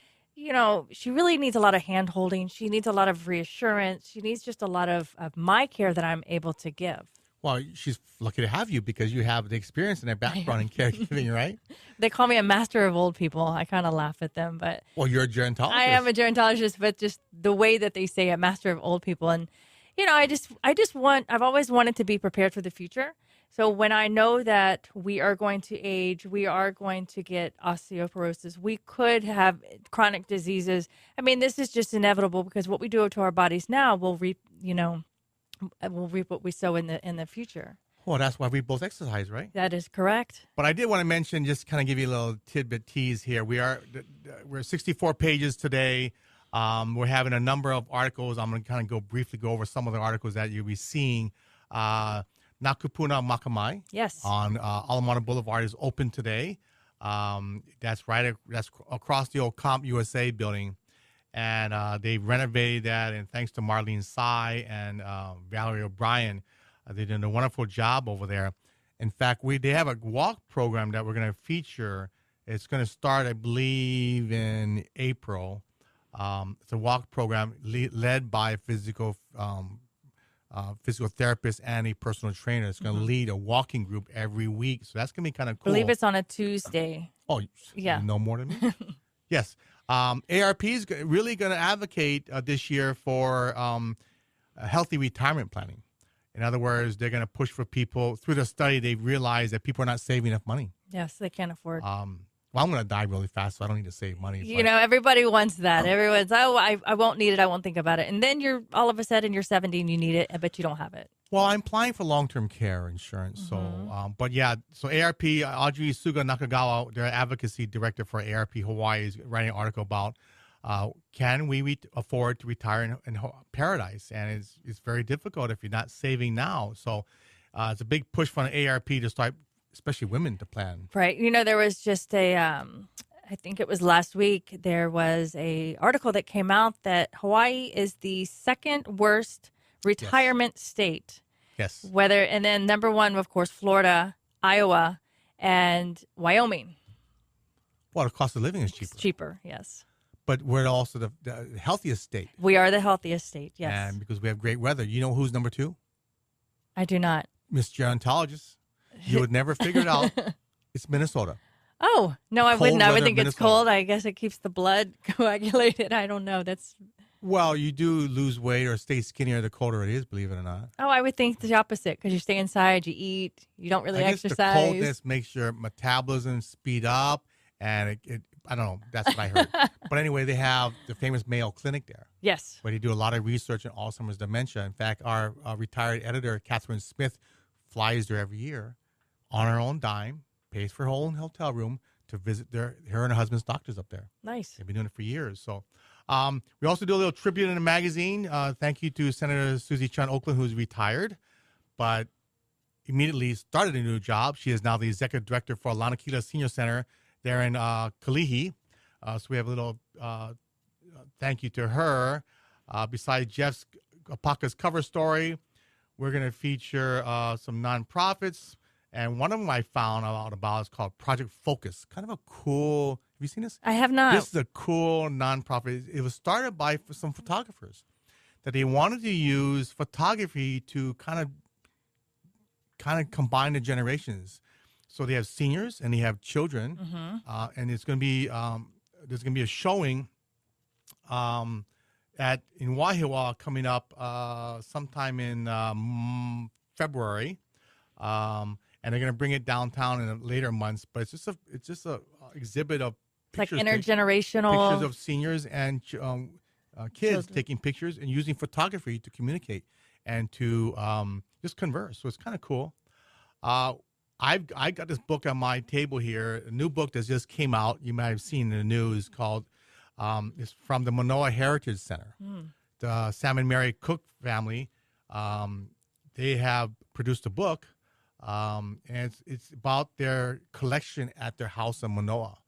she really needs a lot of hand holding. She needs a lot of reassurance. She needs just a lot of my care that I'm able to give. Well, she's lucky to have you because you have the experience and a background in caregiving, right? They call me a master of old people. I kind of laugh at them, but well, you're a gerontologist. I am a gerontologist, but just the way that they say a master of old people, and I've always wanted to be prepared for the future. So when I know that we are going to age, we are going to get osteoporosis, we could have chronic diseases. I mean, this is just inevitable because what we do to our bodies now will reap what we sow in the future. Well, that's why we both exercise, right? That is correct. But I did want to mention, just kind of give you a little tidbit tease here. We're 64 pages today. We're having a number of articles. I'm going to kind of briefly go over some of the articles that you'll be seeing. Nakupuna Makamai, yes, on Alameda Boulevard is open today. That's across the old Comp USA building. And they renovated that, and thanks to Marlene Tsai and Valerie O'Brien, they did a wonderful job over there. In fact, they have a walk program that we're going to feature. It's going to start, I believe, in April. It's a walk program led by a physical therapist and a personal trainer. It's going to lead a walking group every week. So that's going to be kind of cool. I believe it's on a Tuesday. Oh, yeah. You know more than me? Yes. ARP is really going to advocate this year for healthy retirement planning. In other words, they're going to push for people. Through the study, they realized that people are not saving enough money. Yes, they can't afford. Well, I'm going to die really fast, so I don't need to save money. Everybody wants that. Everyone's, I won't need it. I won't think about it. And then all of a sudden, you're 70 and you need it, but you don't have it. Well, I'm applying for long-term care insurance. So, but yeah, so ARP, Audrey Suga Nakagawa, their advocacy director for ARP Hawaii, is writing an article about Can we afford to retire in paradise? And it's very difficult if you're not saving now. So it's a big push from the ARP to start, especially women, to plan. Right. You know, there was just I think it was last week, there was a article that came out that Hawaii is the second worst retirement state. Yes. And then number one, of course, Florida, Iowa, and Wyoming. Well, the cost of living is cheaper. It's cheaper, yes. But we're also the healthiest state. We are the healthiest state, yes. And because we have great weather. You know who's number 2? I do not. Miss Gerontologist. You would never figure it out. It's Minnesota. Oh, no, I wouldn't. I would think it's Minnesota. cold. I guess it keeps the blood coagulated. I don't know. Well, you do lose weight or stay skinnier the colder it is, believe it or not. Oh, I would think the opposite because you stay inside, you eat, you don't really I guess exercise. the coldness makes your metabolism speed up, and it I don't know. That's what I heard. But anyway, they have the famous Mayo Clinic there. Yes. Where they do a lot of research on Alzheimer's dementia. In fact, our retired editor, Catherine Smith, flies there every year on her own dime, pays for her own hotel room to visit her and her husband's doctors up there. Nice. They've been doing it for years. So we also do a little tribute in the magazine. Thank you to Senator Susie Chun Oakland, who's retired, but immediately started a new job. She is now the executive director for Lanakila Senior Center there in Kalihi. So we have a little thank you to her. Besides Jeff's Apaka's cover story, we're going to feature some nonprofits. And one of them I found out about is called Project Focus. Kind of a cool, have you seen this? I have not. This is a cool nonprofit. It was started by some photographers that they wanted to use photography to kind of combine the generations. So they have seniors and they have children, and it's going to be there's going to be a showing in Wahiawa coming up sometime in February, and they're going to bring it downtown in the later months. But it's just a exhibit of pictures, like intergenerational pictures of seniors and kids taking pictures and using photography to communicate and to just converse. So it's kind of cool. I got this book on my table here, a new book that just came out. You might have seen in the news called, it's from the Manoa Heritage Center. The Sam and Mary Cook family, they have produced a book, and it's about their collection at their house in Manoa.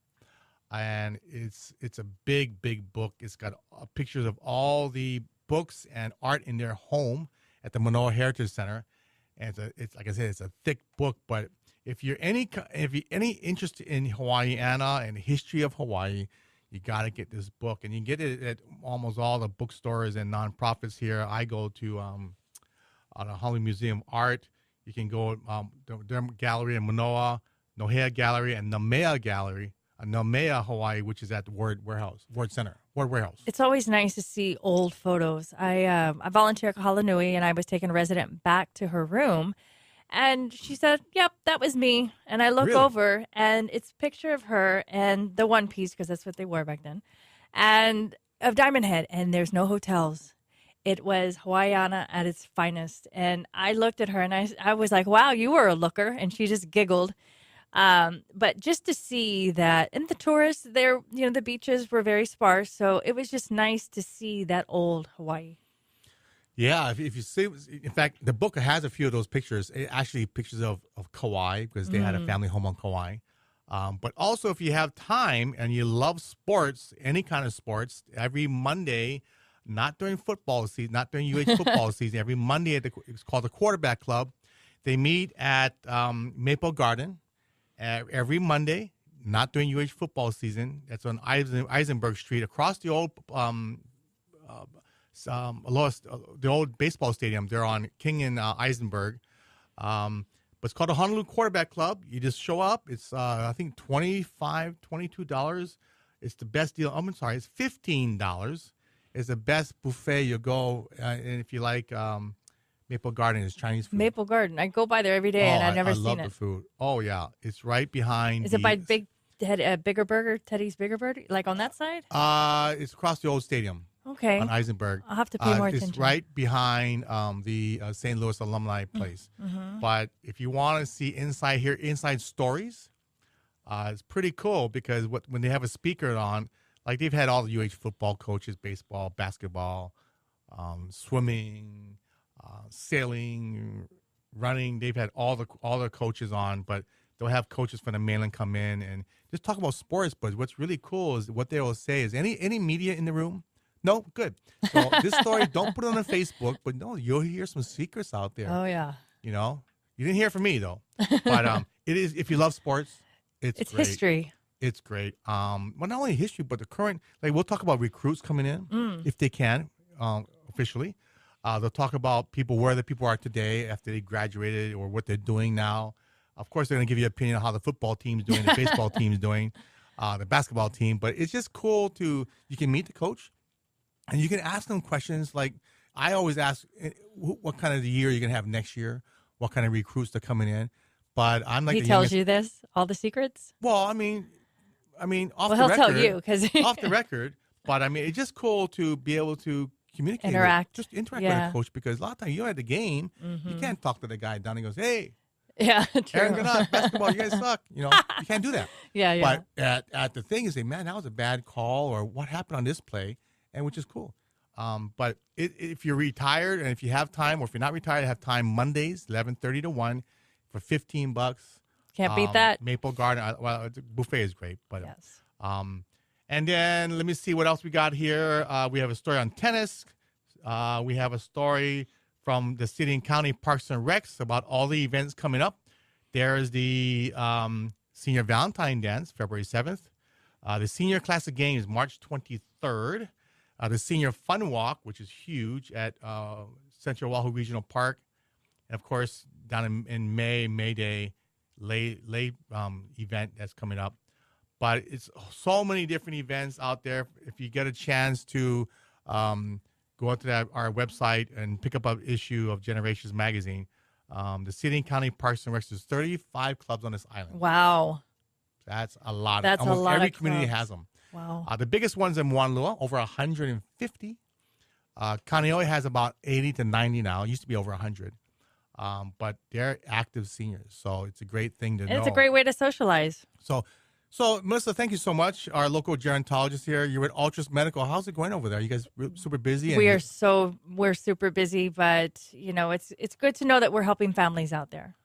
And it's a big, big book. It's got pictures of all the books and art in their home at the Manoa Heritage Center. And it's like I said, it's a thick book, but if you're any interest in Hawaiiana and the history of Hawaii, you got to get this book. And you can get it at almost all the bookstores and nonprofits here. I go to the Honolulu Museum of Art. You can go their gallery in Manoa, Nohea Gallery, and Namea Gallery, Namea, Hawaii, which is at the Ward Warehouse. It's always nice to see old photos. I volunteer at Kahalanui, and I was taking a resident back to her room. And she said, yep, that was me. And I look over, and it's a picture of her and the one piece, because that's what they wore back then, and of Diamond Head. And there's no hotels. It was Hawaiiana at its finest. And I looked at her, and I was like, wow, you were a looker. And she just giggled. But just to see that, and the tourists there, the beaches were very sparse. So it was just nice to see that old Hawaii. Yeah, if you see, in fact, the book has a few of those pictures. Actually, pictures of Kauai, because they had a family home on Kauai. But also, if you have time and you love sports, any kind of sports, every Monday, not during football season, not during UH football season, every Monday it's called the Quarterback Club. They meet at Maple Garden every Monday, not during UH football season. That's on Eisenberg Street, across the old the old baseball stadium. They're on King and Eisenberg. But it's called the Honolulu Quarterback Club. You just show up. It's, I think, $22. It's the best deal. I'm sorry, it's $15. It's the best buffet you go. And if you like Maple Garden, it's Chinese food. Maple Garden. I go by there every day, and I've never seen it. I love the food. Oh, yeah. It's right behind. Is it by Bigger Burger, Teddy's Bigger Burger, like on that side? It's across the old stadium. Okay. On Eisenberg. I'll have to pay more attention. It's right behind the St. Louis alumni place. But if you want to see inside stories, it's pretty cool because when they have a speaker on, Like they've had all the UH football coaches, baseball, basketball, swimming, sailing, running. They've had all the coaches on, but they'll have coaches from the mainland come in and just talk about sports. But what's really cool is what they will say is any media in the room. No, good. So this story, don't put it on Facebook, but no, you'll hear some secrets out there. Oh yeah. You know, you didn't hear it from me though, but it is, if you love sports, it's great. History. It's great. Well, not only history, but the current, like we'll talk about recruits coming in if they can, officially. They'll talk about people, where the people are today after they graduated or what they're doing now. Of course, they're going to give you an opinion on how the football team's doing, the baseball team's doing, the basketball team. But it's just cool you can meet the coach and you can ask them questions. Like I always ask, what kind of the year you're going to have next year? What kind of recruits are coming in? But I'm like, he tells you this, all the secrets? Well, I mean, off the he'll record. tell you because off the record. But I mean, it's just cool to be able to communicate, interact with with a coach, because a lot of times you're at the game, you can't talk to the guy down and goes, "Hey, yeah, Aaron Gannett, basketball, you guys suck." You can't do that. Yeah. But at the thing is, say, man, that was a bad call, or what happened on this play, and which is cool. But if you're retired and if you have time, or if you're not retired, have time Mondays, 11:30 to 1 for $15. Can't beat that. Maple Garden. Well, the buffet is great, but yes. And then let me see what else we got here. We have a story on tennis. We have a story from the city and county parks and recs about all the events coming up. There's the senior Valentine dance, February 7th. The senior classic games, March 23rd. The senior fun walk, which is huge at Central Oahu Regional Park. And of course, down in May Day, late event that's coming up. But it's so many different events out there. If you get a chance to go out to our website and pick up an issue of Generations Magazine, the city and county parks and recs, there's 35 clubs on this island. Wow. That's a lot. That's almost a lot every of community clubs. has them. Wow. The biggest ones in Wanalua, over 150. Kaneohe has about 80 to 90 now. It used to be over 100. But they're active seniors, so it's a great thing to know. It's a great way to socialize. So, Melissa, thank you so much. Our local gerontologist here. You're at Ultras Medical. How's it going over there? You guys super busy? We're super busy, but it's good to know that we're helping families out there.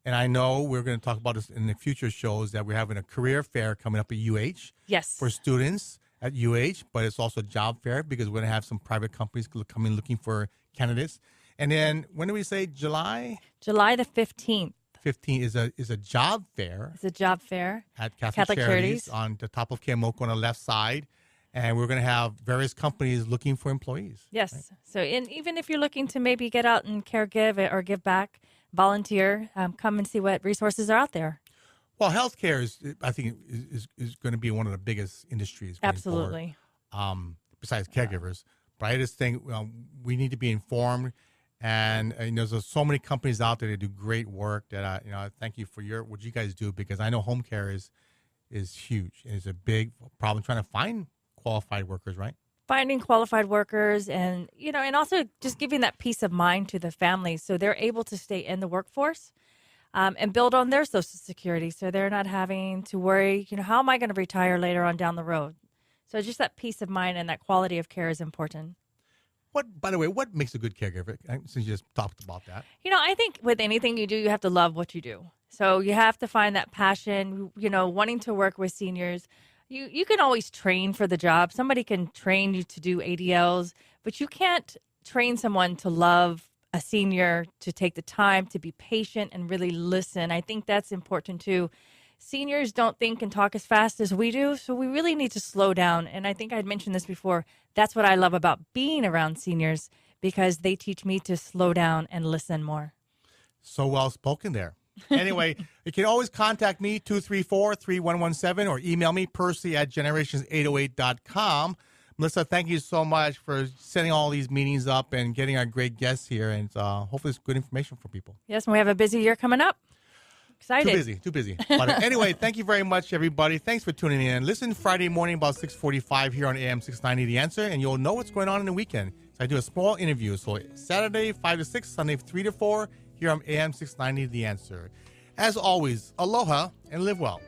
And I know we're going to talk about this in the future shows, that we're having a career fair coming up at UH. Yes. For students at UH, but it's also a job fair because we're going to have some private companies coming looking for candidates. And then when do we say July? July the 15th. 15 is a job fair. It's a job fair at Catholic Charities on the top of Keamoko on the left side. And we're going to have various companies looking for employees. Yes. Right? So even if you're looking to maybe get out and give or give back, volunteer, come and see what resources are out there. Well, healthcare I think is going to be one of the biggest industries. Absolutely. Besides caregivers. But I just think we need to be informed. And there's so many companies out there that do great work that I thank you for what you guys do, because I know home care is huge. It's a big problem trying to find qualified workers, right? Finding qualified workers and also just giving that peace of mind to the families so they're able to stay in the workforce and build on their Social Security so they're not having to worry, how am I going to retire later on down the road? So just that peace of mind and that quality of care is important. By the way, what makes a good caregiver? Since you just talked about that. I think with anything you do, you have to love what you do. So you have to find that passion, wanting to work with seniors. You can always train for the job. Somebody can train you to do ADLs, but you can't train someone to love a senior, to take the time, to be patient and really listen. I think that's important too. Seniors don't think and talk as fast as we do, so we really need to slow down. And I think I'd mentioned this before. That's what I love about being around seniors, because they teach me to slow down and listen more. So well spoken there. Anyway, you can always contact me, 234-3117, or email me, percy@generations808.com. Melissa, thank you so much for setting all these meetings up and getting our great guests here. And hopefully it's good information for people. Yes, and we have a busy year coming up. Excited. Too busy. But anyway, thank you very much, everybody. Thanks for tuning in. Listen Friday morning about 6:45 here on AM 690 The Answer, and you'll know what's going on in the weekend. So I do a small interview. So Saturday 5 to 6, Sunday 3 to 4 here on AM 690 The Answer. As always, aloha and live well.